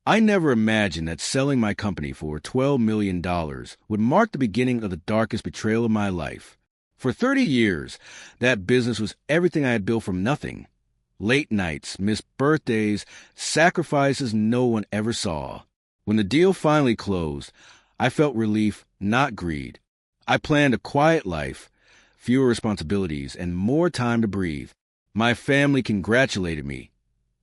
I never imagined that selling my company for $12 million would mark the beginning of the darkest betrayal of my life. For 30 years, that business was everything I had built from nothing. Late nights, missed birthdays, sacrifices no one ever saw. When the deal finally closed, I felt relief, not greed. I planned a quiet life, fewer responsibilities, and more time to breathe. My family congratulated me,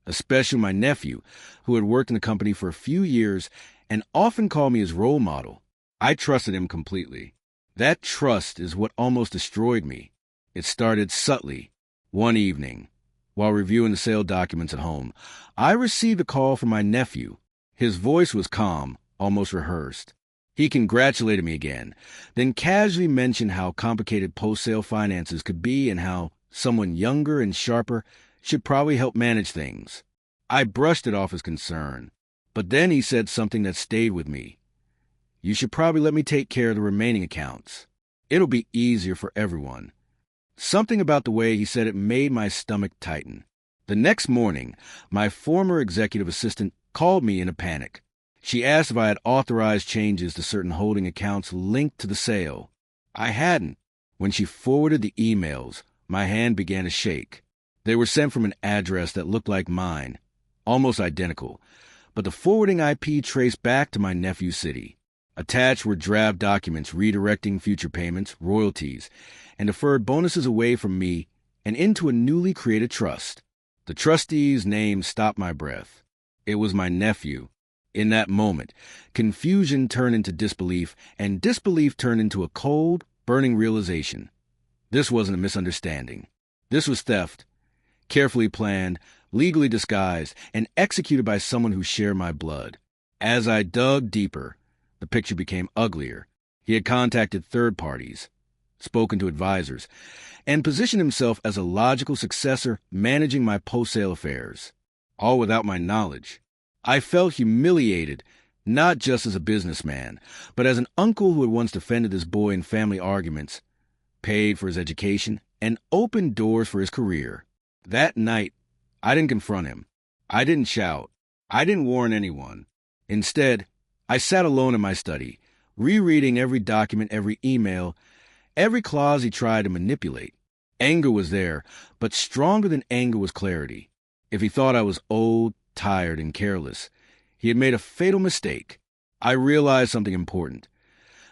especially my nephew, who had worked in the company for a few years and often called me his role model. I trusted him completely. That trust is what almost destroyed me. It started subtly. One evening, while reviewing the sale documents at home, I received a call from my nephew. His voice was calm, almost rehearsed. He congratulated me again, then casually mentioned how complicated post-sale finances could be and how someone younger and sharper should probably help manage things. I brushed it off as concern, but then he said something that stayed with me. You should probably let me take care of the remaining accounts. It'll be easier for everyone. Something about the way he said it made my stomach tighten. The next morning, my former executive assistant called me in a panic. She asked if I had authorized changes to certain holding accounts linked to the sale. I hadn't. When she forwarded the emails, my hand began to shake. They were sent from an address that looked like mine, almost identical, but the forwarding IP traced back to my nephew's city. Attached were draft documents redirecting future payments, royalties, and deferred bonuses away from me and into a newly created trust. The trustee's name stopped my breath. It was my nephew. In that moment, confusion turned into disbelief, and disbelief turned into a cold, burning realization. This wasn't a misunderstanding. This was theft, carefully planned, legally disguised, and executed by someone who shared my blood. As I dug deeper, the picture became uglier. He had contacted third parties, spoken to advisors, and positioned himself as a logical successor managing my post-sale affairs, all without my knowledge. I felt humiliated, not just as a businessman, but as an uncle who had once defended his boy in family arguments, paid for his education, and opened doors for his career. That night, I didn't confront him. I didn't shout. I didn't warn anyone. Instead, I sat alone in my study, rereading every document, every email, every clause he tried to manipulate. Anger was there, but stronger than anger was clarity. If he thought I was old, tired, and careless, he had made a fatal mistake. I realized something important.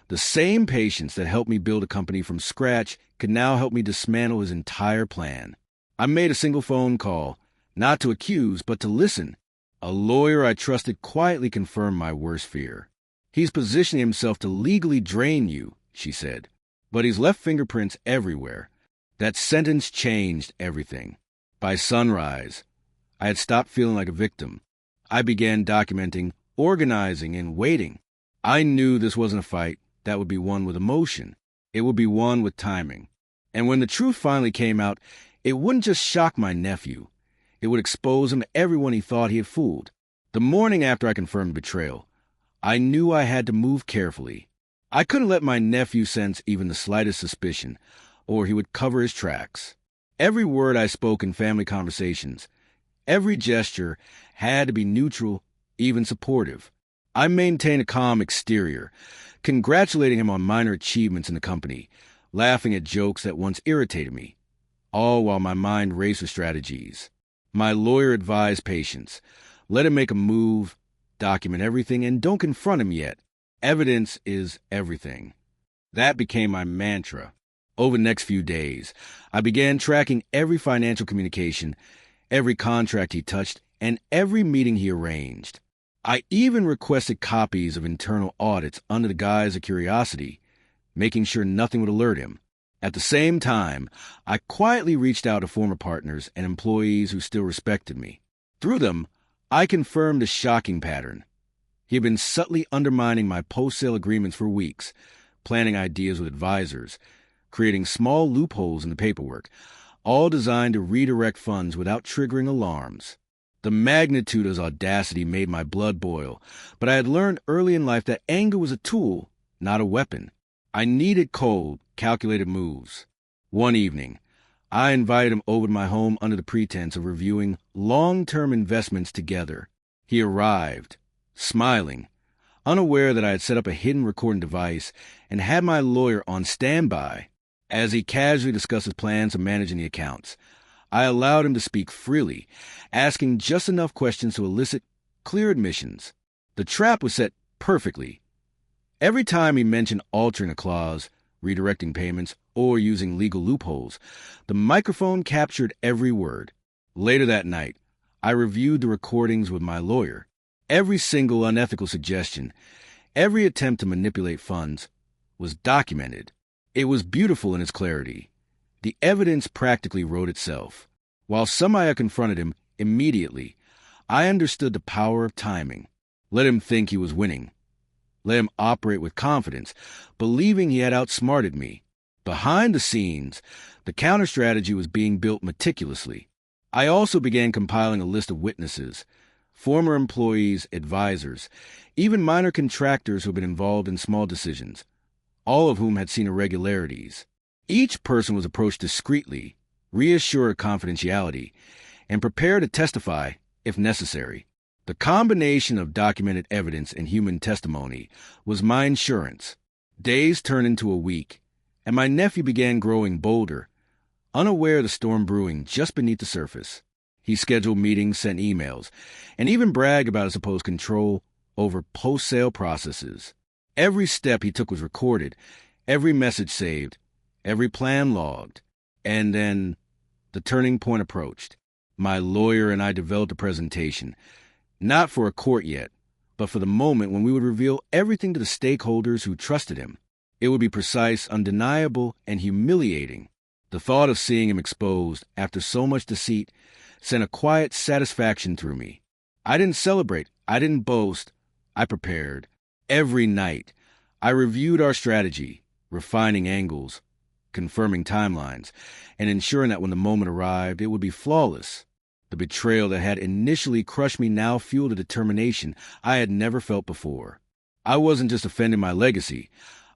The same patience that helped me build a company from scratch could now help me dismantle his entire plan. I made a single phone call, not to accuse, but to listen. A lawyer I trusted quietly confirmed my worst fear. He's positioning himself to legally drain you, she said, but he's left fingerprints everywhere. That sentence changed everything. By sunrise, I had stopped feeling like a victim. I began documenting, organizing, and waiting. I knew this wasn't a fight that would be won with emotion. It would be won with timing. And when the truth finally came out, it wouldn't just shock my nephew. It would expose him to everyone he thought he had fooled. The morning after I confirmed the betrayal, I knew I had to move carefully. I couldn't let my nephew sense even the slightest suspicion, or he would cover his tracks. Every word I spoke in family conversations, every gesture had to be neutral, even supportive. I maintained a calm exterior, congratulating him on minor achievements in the company, laughing at jokes that once irritated me, all while my mind raced with strategies. My lawyer advised patience. Let him make a move, document everything, and don't confront him yet. Evidence is everything. That became my mantra. Over the next few days, I began tracking every financial communication, every contract he touched, and every meeting he arranged. I even requested copies of internal audits under the guise of curiosity, making sure nothing would alert him. At the same time, I quietly reached out to former partners and employees who still respected me. Through them, I confirmed a shocking pattern. He had been subtly undermining my post-sale agreements for weeks, planning ideas with advisors, creating small loopholes in the paperwork, all designed to redirect funds without triggering alarms. The magnitude of his audacity made my blood boil, but I had learned early in life that anger was a tool, not a weapon. I needed cold, calculated moves. One evening, I invited him over to my home under the pretense of reviewing long-term investments together. He arrived, smiling, unaware that I had set up a hidden recording device and had my lawyer on standby. As he casually discussed his plans of managing the accounts, I allowed him to speak freely, asking just enough questions to elicit clear admissions. The trap was set perfectly. Every time he mentioned altering a clause, redirecting payments, or using legal loopholes, the microphone captured every word. Later that night, I reviewed the recordings with my lawyer. Every single unethical suggestion, every attempt to manipulate funds, was documented. It was beautiful in its clarity. The evidence practically wrote itself. While somehow I confronted him immediately, I understood the power of timing. Let him think he was winning. Let him operate with confidence, believing he had outsmarted me. Behind the scenes, the counter-strategy was being built meticulously. I also began compiling a list of witnesses, former employees, advisors, even minor contractors who had been involved in small decisions, all of whom had seen irregularities. Each person was approached discreetly, reassured confidentiality, and prepared to testify if necessary. The combination of documented evidence and human testimony was my insurance. Days turned into a week, and my nephew began growing bolder, unaware of the storm brewing just beneath the surface. He scheduled meetings, sent emails, and even bragged about his supposed control over post-sale processes. Every step he took was recorded, every message saved, every plan logged. And then the turning point approached. My lawyer and I developed a presentation, not for a court yet, but for the moment when we would reveal everything to the stakeholders who trusted him. It would be precise, undeniable, and humiliating. The thought of seeing him exposed after so much deceit sent a quiet satisfaction through me. I didn't celebrate. I didn't boast. I prepared. Every night, I reviewed our strategy, refining angles, confirming timelines, and ensuring that when the moment arrived, it would be flawless. The betrayal that had initially crushed me now fueled a determination I had never felt before. I wasn't just defending my legacy.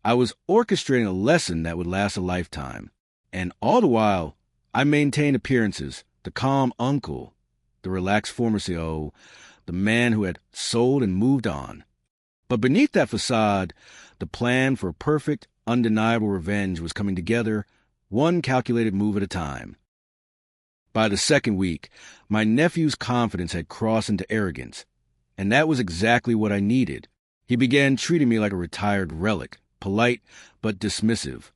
I was orchestrating a lesson that would last a lifetime. And all the while, I maintained appearances, the calm uncle, the relaxed former CEO, the man who had sold and moved on. But beneath that facade, the plan for perfect, undeniable revenge was coming together, one calculated move at a time. By the second week, my nephew's confidence had crossed into arrogance, and that was exactly what I needed. He began treating me like a retired relic, polite but dismissive,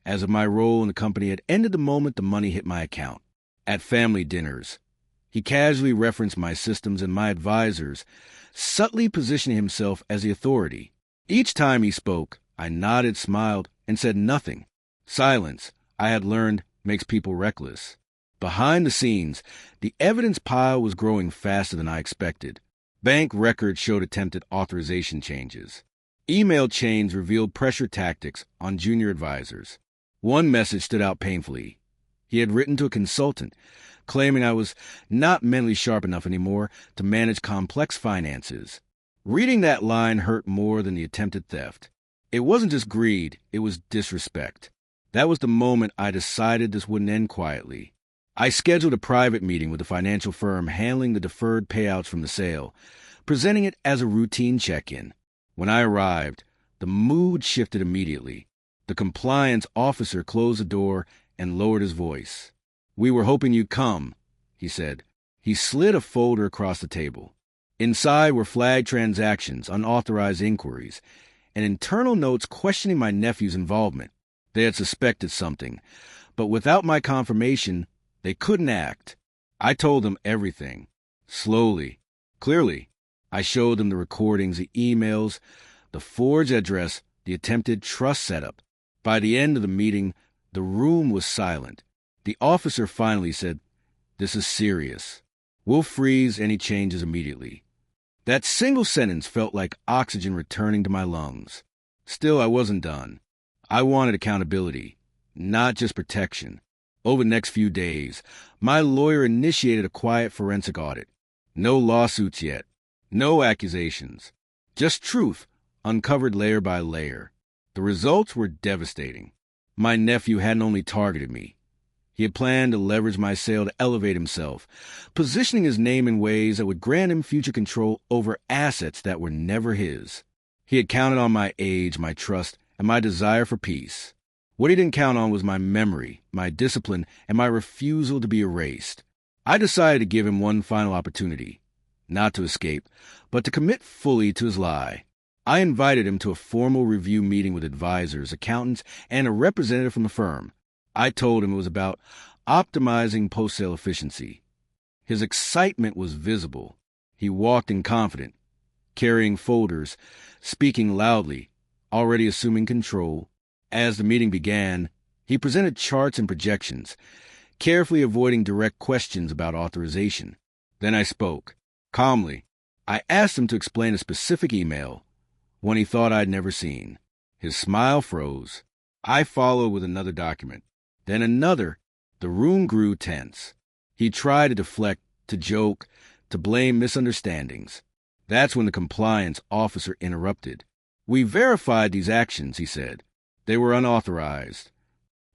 as if my role in the company had ended the moment the money hit my account. At family dinners, he casually referenced my systems and my advisors, subtly positioning himself as the authority. Each time he spoke, I nodded, smiled, and said nothing. Silence, I had learned, makes people reckless. Behind the scenes, the evidence pile was growing faster than I expected. Bank records showed attempted authorization changes. Email chains revealed pressure tactics on junior advisors. One message stood out painfully. He had written to a consultant, claiming I was not mentally sharp enough anymore to manage complex finances. Reading that line hurt more than the attempted theft. It wasn't just greed, it was disrespect. That was the moment I decided this wouldn't end quietly. I scheduled a private meeting with the financial firm handling the deferred payouts from the sale, presenting it as a routine check-in. When I arrived, the mood shifted immediately. The compliance officer closed the door and lowered his voice. "We were hoping you'd come," he said. He slid a folder across the table. Inside were flagged transactions, unauthorized inquiries, and internal notes questioning my nephew's involvement. They had suspected something, but without my confirmation, they couldn't act. I told them everything. Slowly, clearly. I showed them the recordings, the emails, the forged address, the attempted trust setup. By the end of the meeting, the room was silent. The officer finally said, "This is serious. We'll freeze any changes immediately." That single sentence felt like oxygen returning to my lungs. Still, I wasn't done. I wanted accountability, not just protection. Over the next few days, my lawyer initiated a quiet forensic audit. No lawsuits yet. No accusations. Just truth, uncovered layer by layer. The results were devastating. My nephew hadn't only targeted me. He had planned to leverage my sale to elevate himself, positioning his name in ways that would grant him future control over assets that were never his. He had counted on my age, my trust, and my desire for peace. What he didn't count on was my memory, my discipline, and my refusal to be erased. I decided to give him one final opportunity, not to escape, but to commit fully to his lie. I invited him to a formal review meeting with advisors, accountants, and a representative from the firm. I told him it was about optimizing post-sale efficiency. His excitement was visible. He walked in confident, carrying folders, speaking loudly, already assuming control. As the meeting began, he presented charts and projections, carefully avoiding direct questions about authorization. Then I spoke. Calmly, I asked him to explain a specific email, one he thought I'd never seen. His smile froze. I followed with another document. Then another. The room grew tense. He tried to deflect, to joke, to blame misunderstandings. That's when the compliance officer interrupted. We verified these actions, he said. They were unauthorized.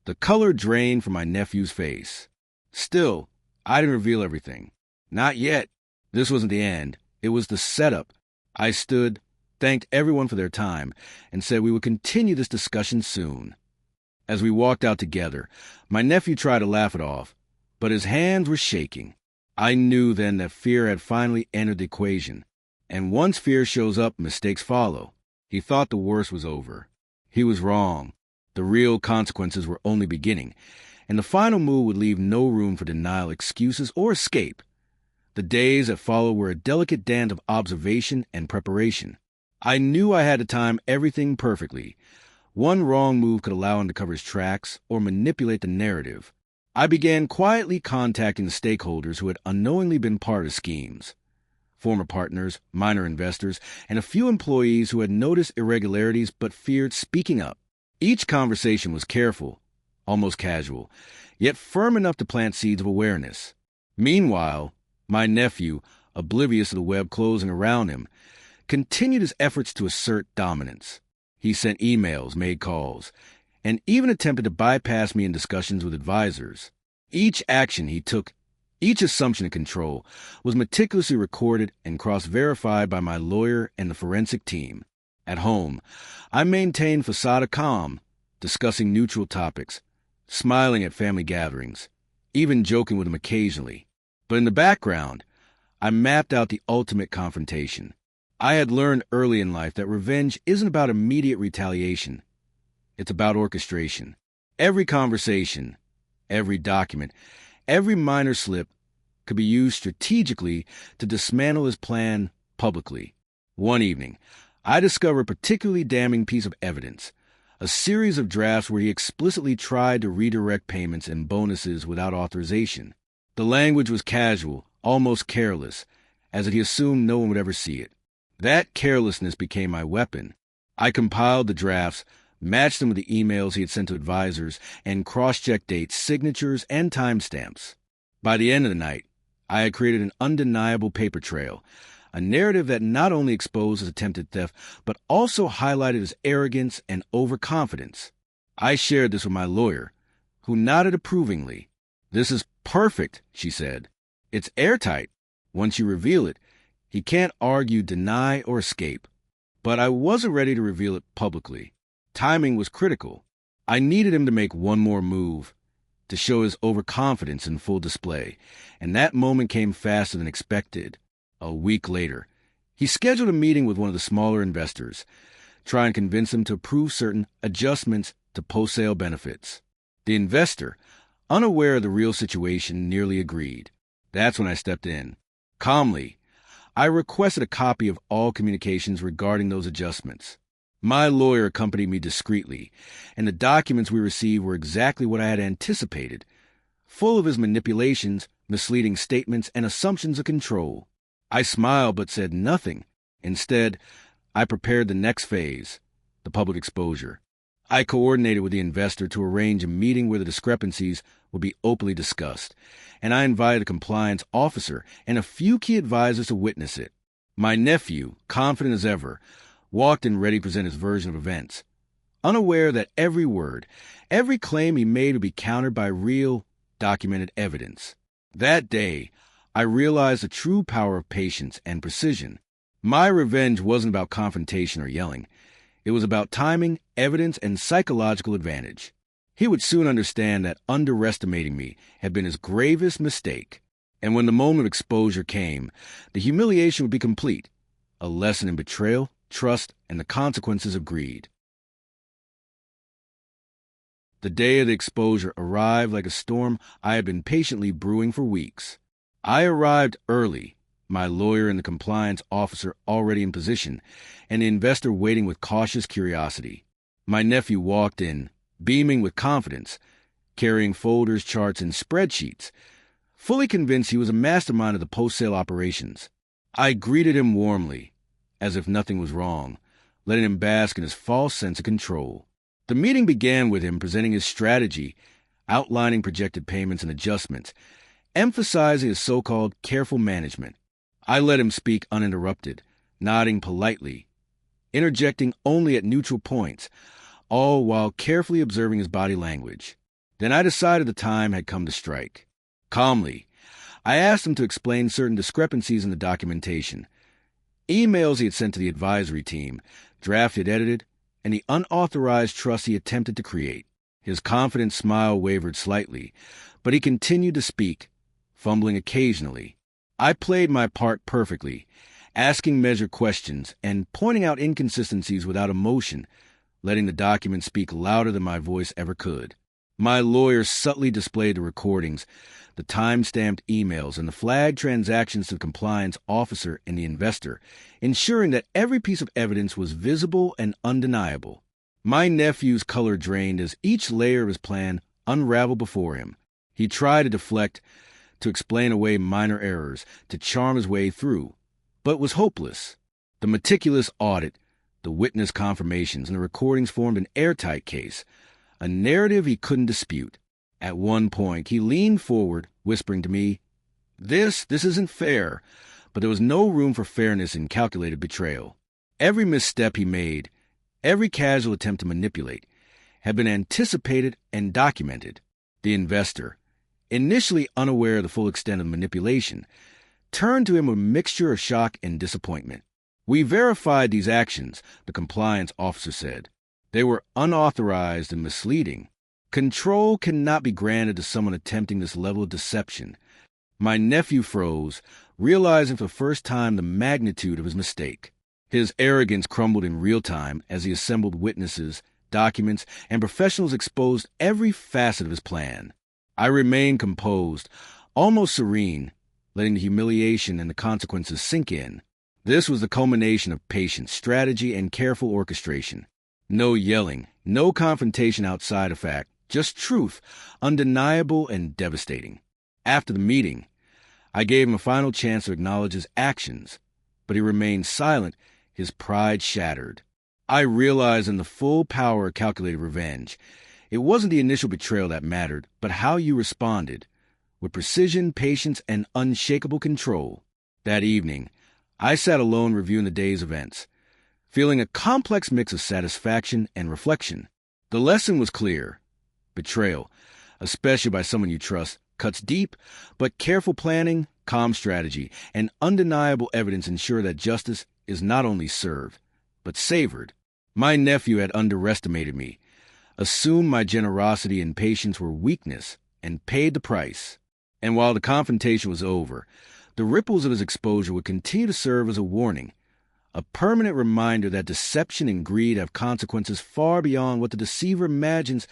The color drained from my nephew's face. Still, I didn't reveal everything. Not yet. This wasn't the end. It was the setup. I stood, thanked everyone for their time, and said we would continue this discussion soon. As we walked out together, my nephew tried to laugh it off, but his hands were shaking. I knew then that fear had finally entered the equation, and once fear shows up, mistakes follow. He thought the worst was over. He was wrong. The real consequences were only beginning, and the final move would leave no room for denial, excuses, or escape. The days that followed were a delicate dance of observation and preparation. I knew I had to time everything perfectly. One wrong move could allow him to cover his tracks or manipulate the narrative. I began quietly contacting the stakeholders who had unknowingly been part of schemes. Former partners, minor investors, and a few employees who had noticed irregularities but feared speaking up. Each conversation was careful, almost casual, yet firm enough to plant seeds of awareness. Meanwhile, my nephew, oblivious of the web closing around him, continued his efforts to assert dominance. He sent emails, made calls, and even attempted to bypass me in discussions with advisors. Each action he took, each assumption of control, was meticulously recorded and cross-verified by my lawyer and the forensic team. At home, I maintained facade of calm, discussing neutral topics, smiling at family gatherings, even joking with him occasionally. But in the background, I mapped out the ultimate confrontation. I had learned early in life that revenge isn't about immediate retaliation. It's about orchestration. Every conversation, every document, every minor slip could be used strategically to dismantle his plan publicly. One evening, I discovered a particularly damning piece of evidence, a series of drafts where he explicitly tried to redirect payments and bonuses without authorization. The language was casual, almost careless, as if he assumed no one would ever see it. That carelessness became my weapon. I compiled the drafts, matched them with the emails he had sent to advisors, and cross-checked dates, signatures, and timestamps. By the end of the night, I had created an undeniable paper trail, a narrative that not only exposed his attempted theft, but also highlighted his arrogance and overconfidence. I shared this with my lawyer, who nodded approvingly. "This is perfect," she said. "It's airtight. Once you reveal it, he can't argue, deny, or escape." But I wasn't ready to reveal it publicly. Timing was critical. I needed him to make one more move, to show his overconfidence in full display, and that moment came faster than expected. A week later, he scheduled a meeting with one of the smaller investors, trying to convince him to approve certain adjustments to post-sale benefits. The investor, unaware of the real situation, nearly agreed. That's when I stepped in. Calmly, I requested a copy of all communications regarding those adjustments. My lawyer accompanied me discreetly, and the documents we received were exactly what I had anticipated, full of his manipulations, misleading statements, and assumptions of control. I smiled but said nothing. Instead, I prepared the next phase, the public exposure. I coordinated with the investor to arrange a meeting where the discrepancies would be openly discussed, and I invited a compliance officer and a few key advisors to witness it. My nephew, confident as ever, walked in ready to present his version of events, unaware that every word, every claim he made would be countered by real, documented evidence. That day, I realized the true power of patience and precision. My revenge wasn't about confrontation or yelling. It was about timing, evidence, and psychological advantage. He would soon understand that underestimating me had been his gravest mistake. And when the moment of exposure came, the humiliation would be complete, a lesson in betrayal, trust, and the consequences of greed. The day of the exposure arrived like a storm I had been patiently brewing for weeks. I arrived early, my lawyer and the compliance officer already in position, and the investor waiting with cautious curiosity. My nephew walked in, beaming with confidence, carrying folders, charts, and spreadsheets, fully convinced he was a mastermind of the post-sale operations. I greeted him warmly, as if nothing was wrong, letting him bask in his false sense of control. The meeting began with him presenting his strategy, outlining projected payments and adjustments, emphasizing his so-called careful management. I let him speak uninterrupted, nodding politely, interjecting only at neutral points, all while carefully observing his body language. Then I decided the time had come to strike. Calmly, I asked him to explain certain discrepancies in the documentation, emails he had sent to the advisory team, drafts he had edited, and the unauthorized trust he attempted to create. His confident smile wavered slightly, but he continued to speak, fumbling occasionally. I played my part perfectly, asking measured questions and pointing out inconsistencies without emotion, letting the document speak louder than my voice ever could. My lawyer subtly displayed the recordings, the time-stamped emails, and the flagged transactions to the compliance officer and the investor, ensuring that every piece of evidence was visible and undeniable. My nephew's color drained as each layer of his plan unraveled before him. He tried to deflect, to explain away minor errors, to charm his way through, but was hopeless. The meticulous audit, the witness confirmations, and the recordings formed an airtight case, a narrative he couldn't dispute. At one point, he leaned forward, whispering to me, This isn't fair," but there was no room for fairness in calculated betrayal. Every misstep he made, every casual attempt to manipulate, had been anticipated and documented. The investor, initially unaware of the full extent of manipulation, turned to him with a mixture of shock and disappointment. "We verified these actions," the compliance officer said. "They were unauthorized and misleading. Control cannot be granted to someone attempting this level of deception." My nephew froze, realizing for the first time the magnitude of his mistake. His arrogance crumbled in real time as he assembled witnesses, documents, and professionals exposed every facet of his plan. I remained composed, almost serene, letting the humiliation and the consequences sink in. This was the culmination of patience, strategy, and careful orchestration. No yelling, no confrontation outside of fact, just truth, undeniable and devastating. After the meeting, I gave him a final chance to acknowledge his actions, but he remained silent, his pride shattered. I realized in the full power of calculated revenge, it wasn't the initial betrayal that mattered, but how you responded, with precision, patience, and unshakable control. That evening, I sat alone reviewing the day's events, feeling a complex mix of satisfaction and reflection. The lesson was clear. Betrayal, especially by someone you trust, cuts deep, but careful planning, calm strategy, and undeniable evidence ensure that justice is not only served, but savored. My nephew had underestimated me, assumed my generosity and patience were weakness, and paid the price. And while the confrontation was over, the ripples of his exposure would continue to serve as a warning, a permanent reminder that deception and greed have consequences far beyond what the deceiver imagines.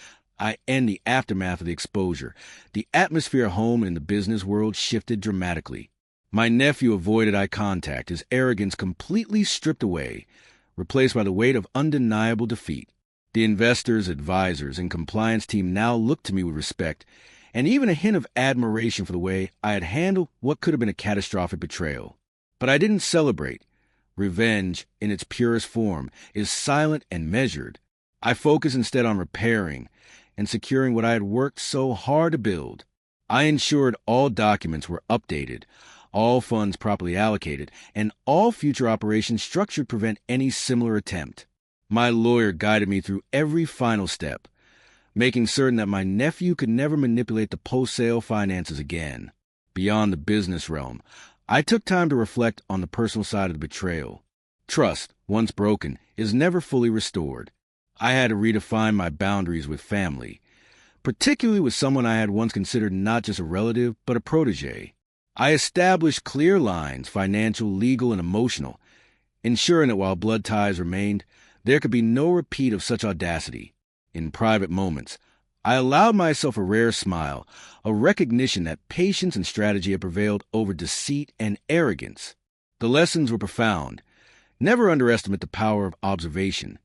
In the aftermath of the exposure, the atmosphere at home and in the business world shifted dramatically. My nephew avoided eye contact, his arrogance completely stripped away, replaced by the weight of undeniable defeat. The investors, advisors, and compliance team now looked to me with respect, and even a hint of admiration for the way I had handled what could have been a catastrophic betrayal. But I didn't celebrate. Revenge, in its purest form, is silent and measured. I focused instead on repairing and securing what I had worked so hard to build. I ensured all documents were updated, all funds properly allocated, and all future operations structured to prevent any similar attempt. My lawyer guided me through every final step, making certain that my nephew could never manipulate the post-sale finances again. Beyond the business realm, I took time to reflect on the personal side of the betrayal. Trust, once broken, is never fully restored. I had to redefine my boundaries with family, particularly with someone I had once considered not just a relative, but a protege. I established clear lines, financial, legal, and emotional, ensuring that while blood ties remained, there could be no repeat of such audacity. In private moments, I allowed myself a rare smile, a recognition that patience and strategy had prevailed over deceit and arrogance. The lessons were profound. Never underestimate the power of observation.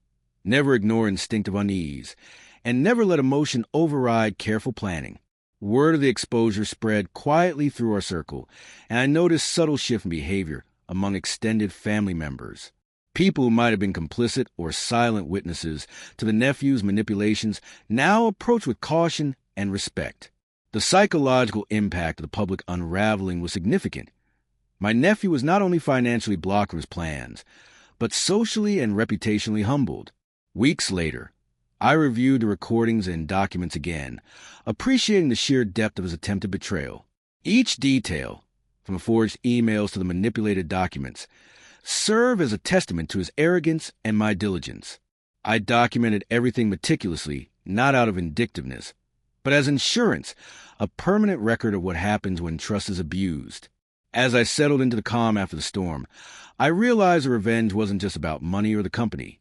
Never ignore instinctive unease. And never let emotion override careful planning. Word of the exposure spread quietly through our circle, and I noticed subtle shift in behavior among extended family members. People who might have been complicit or silent witnesses to the nephew's manipulations now approached with caution and respect. The psychological impact of the public unraveling was significant. My nephew was not only financially blocked from his plans, but socially and reputationally humbled. Weeks later, I reviewed the recordings and documents again, appreciating the sheer depth of his attempted betrayal. Each detail, from forged emails to the manipulated documents, served as a testament to his arrogance and my diligence. I documented everything meticulously, not out of vindictiveness, but as insurance, a permanent record of what happens when trust is abused. As I settled into the calm after the storm, I realized the revenge wasn't just about money or the company.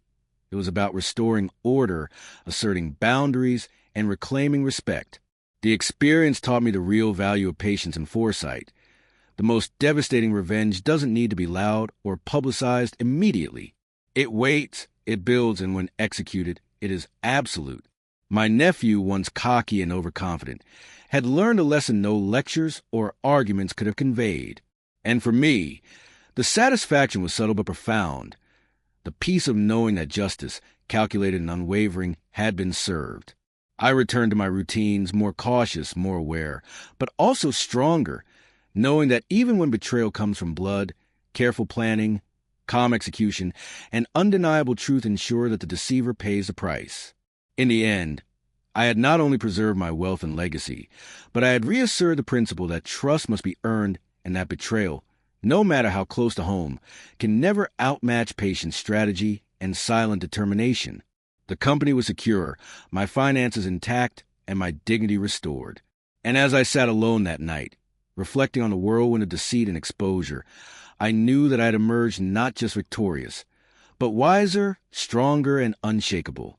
It was about restoring order, asserting boundaries, and reclaiming respect. The experience taught me the real value of patience and foresight. The most devastating revenge doesn't need to be loud or publicized immediately. It waits, it builds, and when executed, it is absolute. My nephew, once cocky and overconfident, had learned a lesson no lectures or arguments could have conveyed. And for me, the satisfaction was subtle but profound. The peace of knowing that justice, calculated and unwavering, had been served. I returned to my routines, more cautious, more aware, but also stronger, knowing that even when betrayal comes from blood, careful planning, calm execution, and undeniable truth ensure that the deceiver pays the price. In the end, I had not only preserved my wealth and legacy, but I had reasserted the principle that trust must be earned and that betrayal, no matter how close to home, can never outmatch patient strategy and silent determination. The company was secure, my finances intact, and my dignity restored. And as I sat alone that night, reflecting on the whirlwind of deceit and exposure, I knew that I had emerged not just victorious, but wiser, stronger, and unshakable.